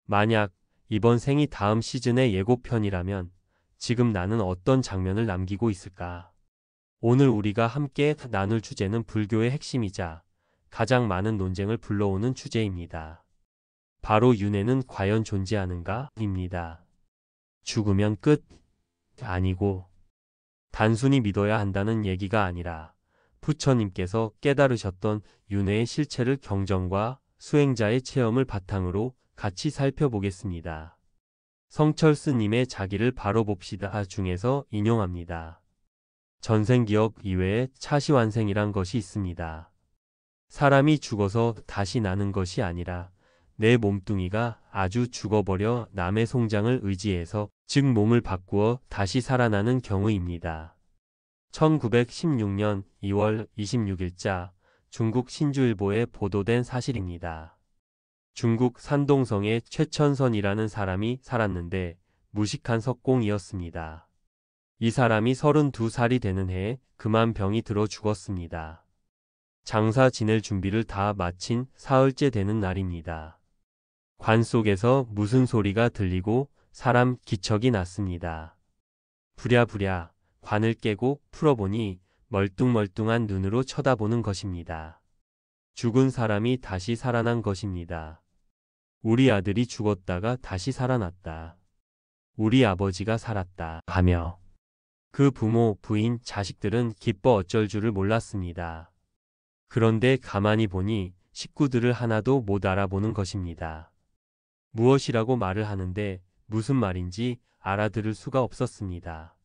만약 이번 생이 다음 시즌의 예고편이라면 지금 나는 어떤 장면을 남기고 있을까? 오늘 우리가 함께 나눌 주제는 불교의 핵심이자 가장 많은 논쟁을 불러오는 주제입니다. 바로 윤회는 과연 존재하는가? 입니다. 죽으면 끝? 아니고 단순히 믿어야 한다는 얘기가 아니라 부처님께서 깨달으셨던 윤회의 실체를 경전과 수행자의 체험을 바탕으로 같이 살펴보겠습니다. 성철스님의 자기를 바로 봅시다 중에서 인용합니다. 전생기억 이외에 차시완생이란 것이 있습니다. 사람이 죽어서 다시 나는 것이 아니라 내 몸뚱이가 아주 죽어버려 남의 송장을 의지해서 즉 몸을 바꾸어 다시 살아나는 경우입니다. 1916년 2월 26일자 중국 신주일보에 보도된 사실입니다. 중국 산동성의 최천선이라는 사람이 살았는데 무식한 석공이었습니다. 이 사람이 32살이 되는 해에 그만 병이 들어 죽었습니다. 장사 지낼 준비를 다 마친 사흘째 되는 날입니다. 관 속에서 무슨 소리가 들리고 사람 기척이 났습니다. 부랴부랴 관을 깨고 풀어보니 멀뚱멀뚱한 눈으로 쳐다보는 것입니다. 죽은 사람이 다시 살아난 것입니다. 우리 아들이 죽었다가 다시 살아났다. 우리 아버지가 살았다. 하며 그 부모, 부인, 자식들은 기뻐 어쩔 줄을 몰랐습니다. 그런데 가만히 보니 식구들을 하나도 못 알아보는 것입니다. 무엇이라고 말을 하는데 무슨 말인지 알아들을 수가 없었습니다.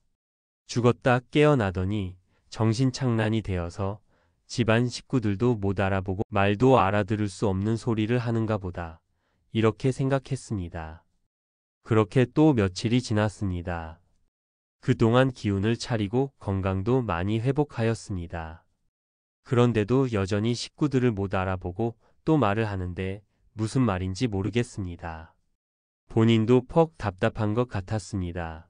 죽었다 깨어나더니 정신착란이 되어서 집안 식구들도 못 알아보고 말도 알아들을 수 없는 소리를 하는가 보다. 이렇게 생각했습니다. 그렇게 또 며칠이 지났습니다. 그동안 기운을 차리고 건강도 많이 회복하였습니다. 그런데도 여전히 식구들을 못 알아보고 또 말을 하는데 무슨 말인지 모르겠습니다. 본인도 퍽 답답한 것 같았습니다.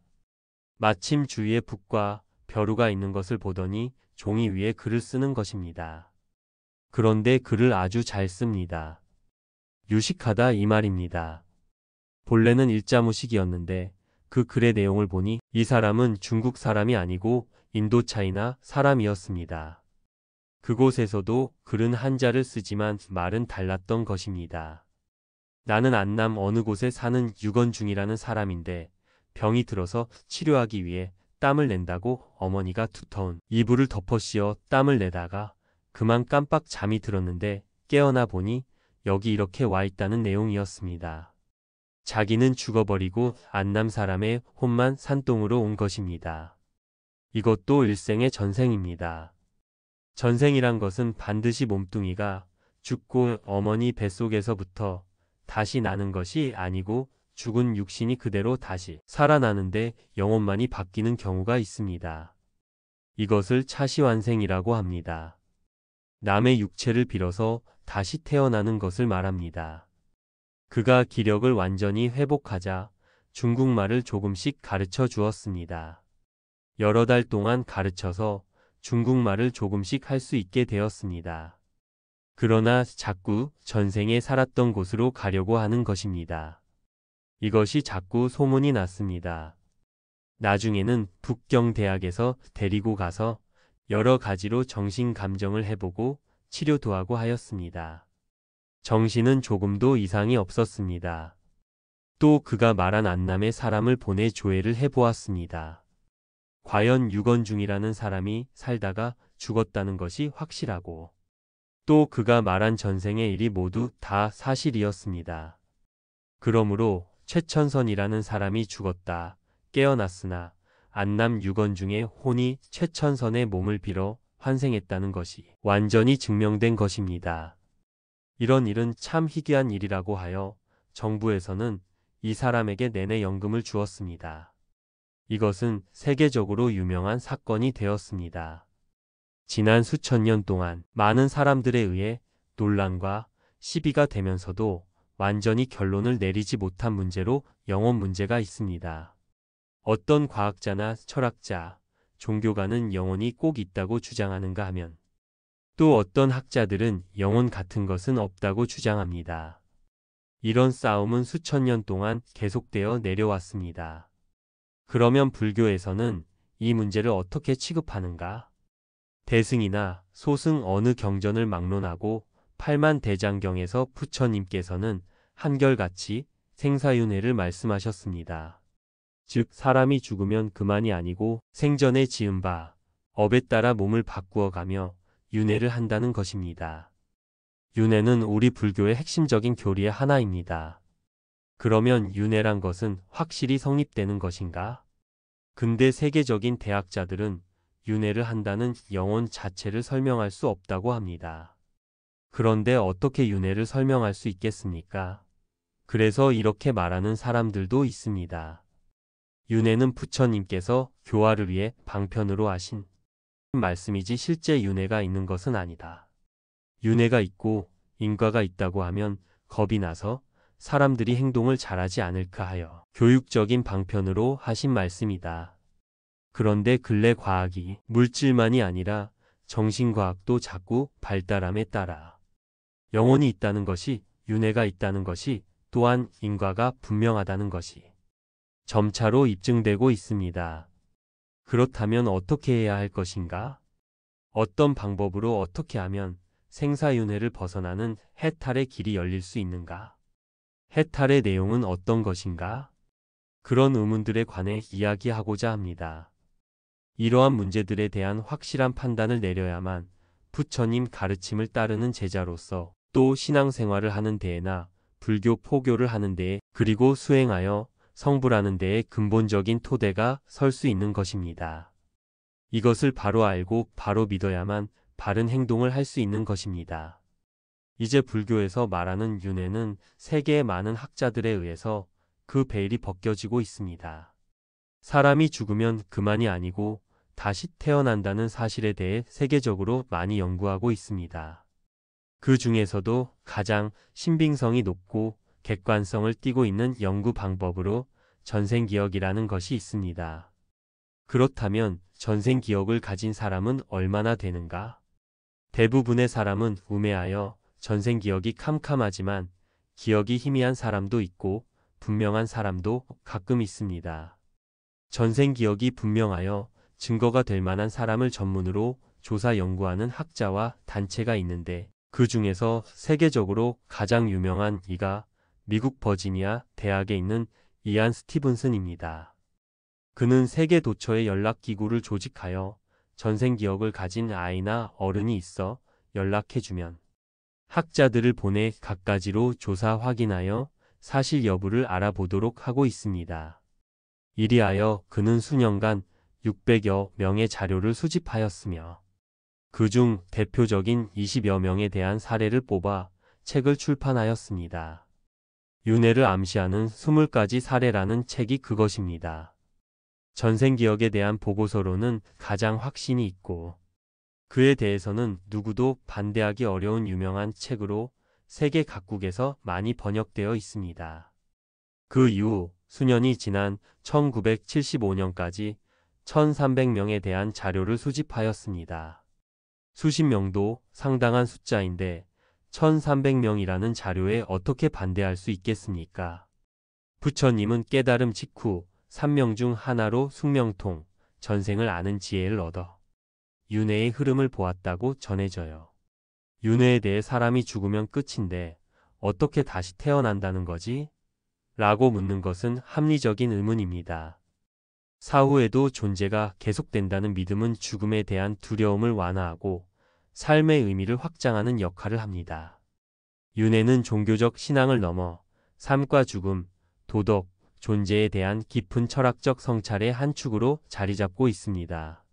마침 주위에 북과 벼루가 있는 것을 보더니 종이 위에 글을 쓰는 것입니다. 그런데 글을 아주 잘 씁니다. 유식하다 이 말입니다. 본래는 일자무식이었는데 그 글의 내용을 보니 이 사람은 중국 사람이 아니고 인도차이나 사람이었습니다. 그곳에서도 글은 한자를 쓰지만 말은 달랐던 것입니다. 나는 안남 어느 곳에 사는 유건중이라는 사람인데 병이 들어서 치료하기 위해 땀을 낸다고 어머니가 두터운 이불을 덮어 씌워 땀을 내다가 그만 깜빡 잠이 들었는데 깨어나 보니 여기 이렇게 와 있다는 내용이었습니다. 자기는 죽어버리고 안남 사람의 혼만 산동으로 온 것입니다. 이것도 일생의 전생입니다. 전생이란 것은 반드시 몸뚱이가 죽고 어머니 뱃속에서부터 다시 나는 것이 아니고 죽은 육신이 그대로 다시 살아나는데 영혼만이 바뀌는 경우가 있습니다. 이것을 차시완생이라고 합니다. 남의 육체를 빌어서 다시 태어나는 것을 말합니다. 그가 기력을 완전히 회복하자 중국말을 조금씩 가르쳐 주었습니다. 여러 달 동안 가르쳐서 중국말을 조금씩 할 수 있게 되었습니다. 그러나 자꾸 전생에 살았던 곳으로 가려고 하는 것입니다. 이것이 자꾸 소문이 났습니다. 나중에는 북경대학에서 데리고 가서 여러 가지로 정신 감정을 해보고 치료도 하고 하였습니다. 정신은 조금도 이상이 없었습니다. 또 그가 말한 안남의 사람을 보내 조회를 해보았습니다. 과연 유건중이라는 사람이 살다가 죽었다는 것이 확실하고 또 그가 말한 전생의 일이 모두 다 사실이었습니다. 그러므로 최천선이라는 사람이 죽었다 깨어났으나 안남 유건중의 혼이 최천선의 몸을 빌어 환생했다는 것이 완전히 증명된 것입니다. 이런 일은 참 희귀한 일이라고 하여 정부에서는 이 사람에게 내내 연금을 주었습니다. 이것은 세계적으로 유명한 사건이 되었습니다. 지난 수천 년 동안 많은 사람들에 의해 논란과 시비가 되면서도 완전히 결론을 내리지 못한 문제로 영혼 문제가 있습니다. 어떤 과학자나 철학자, 종교가는 영혼이 꼭 있다고 주장하는가 하면 또 어떤 학자들은 영혼 같은 것은 없다고 주장합니다. 이런 싸움은 수천 년 동안 계속되어 내려왔습니다. 그러면 불교에서는 이 문제를 어떻게 취급하는가? 대승이나 소승 어느 경전을 막론하고 팔만대장경에서 부처님께서는 한결같이 생사윤회를 말씀하셨습니다. 즉 사람이 죽으면 그만이 아니고 생전에 지은 바 업에 따라 몸을 바꾸어가며 윤회를 한다는 것입니다. 윤회는 우리 불교의 핵심적인 교리의 하나입니다. 그러면 윤회란 것은 확실히 성립되는 것인가? 근대 세계적인 대학자들은 윤회를 한다는 영혼 자체를 설명할 수 없다고 합니다. 그런데 어떻게 윤회를 설명할 수 있겠습니까? 그래서 이렇게 말하는 사람들도 있습니다. 윤회는 부처님께서 교화를 위해 방편으로 하신 말씀이지 실제 윤회가 있는 것은 아니다. 윤회가 있고 인과가 있다고 하면 겁이 나서 사람들이 행동을 잘하지 않을까 하여 교육적인 방편으로 하신 말씀이다. 그런데 근래 과학이 물질만이 아니라 정신과학도 자꾸 발달함에 따라 영혼이 있다는 것이, 윤회가 있다는 것이, 또한 인과가 분명하다는 것이 점차로 입증되고 있습니다. 그렇다면 어떻게 해야 할 것인가? 어떤 방법으로 어떻게 하면 생사윤회를 벗어나는 해탈의 길이 열릴 수 있는가? 해탈의 내용은 어떤 것인가? 그런 의문들에 관해 이야기하고자 합니다. 이러한 문제들에 대한 확실한 판단을 내려야만 부처님 가르침을 따르는 제자로서 또 신앙생활을 하는 데에나 불교 포교를 하는 데에 그리고 수행하여 성불하는 데에 근본적인 토대가 설 수 있는 것입니다. 이것을 바로 알고 바로 믿어야만 바른 행동을 할 수 있는 것입니다. 이제 불교에서 말하는 윤회는 세계의 많은 학자들에 의해서 그 베일이 벗겨지고 있습니다. 사람이 죽으면 그만이 아니고 다시 태어난다는 사실에 대해 세계적으로 많이 연구하고 있습니다. 그 중에서도 가장 신빙성이 높고 객관성을 띠고 있는 연구 방법으로 전생기억이라는 것이 있습니다. 그렇다면 전생기억을 가진 사람은 얼마나 되는가? 대부분의 사람은 우매하여 전생기억이 캄캄하지만 기억이 희미한 사람도 있고 분명한 사람도 가끔 있습니다. 전생기억이 분명하여 증거가 될 만한 사람을 전문으로 조사 연구하는 학자와 단체가 있는데 그 중에서 세계적으로 가장 유명한 이가 미국 버지니아 대학에 있는 이안 스티븐슨입니다. 그는 세계 도처의 연락기구를 조직하여 전생기억을 가진 아이나 어른이 있어 연락해주면 학자들을 보내 갖가지로 조사 확인하여 사실 여부를 알아보도록 하고 있습니다. 이리하여 그는 수년간 600여 명의 자료를 수집하였으며 그중 대표적인 20여 명에 대한 사례를 뽑아 책을 출판하였습니다. 윤회를 암시하는 20가지 사례라는 책이 그것입니다. 전생기억에 대한 보고서로는 가장 확신이 있고 그에 대해서는 누구도 반대하기 어려운 유명한 책으로 세계 각국에서 많이 번역되어 있습니다. 그 이후 수년이 지난 1975년까지 1300명에 대한 자료를 수집하였습니다. 수십 명도 상당한 숫자인데 1300명이라는 자료에 어떻게 반대할 수 있겠습니까? 부처님은 깨달음 직후 3명 중 하나로 숙명통, 전생을 아는 지혜를 얻어 윤회의 흐름을 보았다고 전해져요. 윤회에 대해 사람이 죽으면 끝인데 어떻게 다시 태어난다는 거지? 라고 묻는 것은 합리적인 의문입니다. 사후에도 존재가 계속된다는 믿음은 죽음에 대한 두려움을 완화하고 삶의 의미를 확장하는 역할을 합니다. 윤회는 종교적 신앙을 넘어 삶과 죽음, 도덕, 존재에 대한 깊은 철학적 성찰의 한 축으로 자리 잡고 있습니다.